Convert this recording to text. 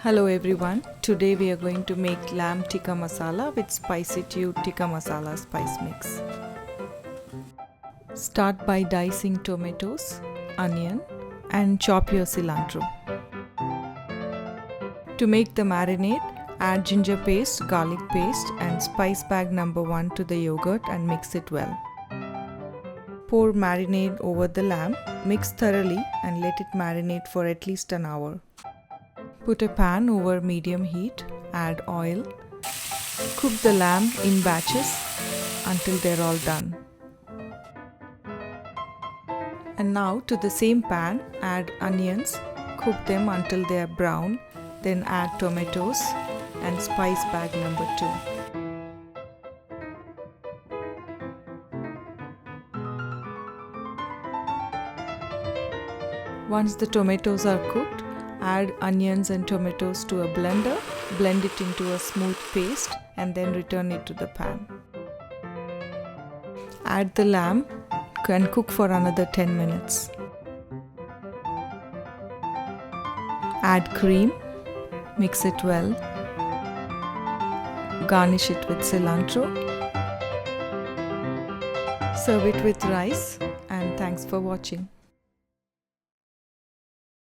Hello everyone, today we are going to make lamb tikka masala with Spicytude tikka masala spice mix. Start by dicing tomatoes, onion and chop your cilantro. To make the marinade, add ginger paste, garlic paste and spice bag number 1 to the yogurt and mix it well. Pour marinade over the lamb, mix thoroughly and let it marinate for at least an hour. Put a pan over medium heat, add oil. Cook the lamb in batches until they're all done. And now to the same pan, add onions, cook them until they are brown, then add tomatoes and spice bag number 2. Once the tomatoes are cooked, add onions and tomatoes to a blender, blend it into a smooth paste and then return it to the pan. Add the lamb and cook for another 10 minutes. Add cream, mix it well, garnish it with cilantro, serve it with rice, and thanks for watching.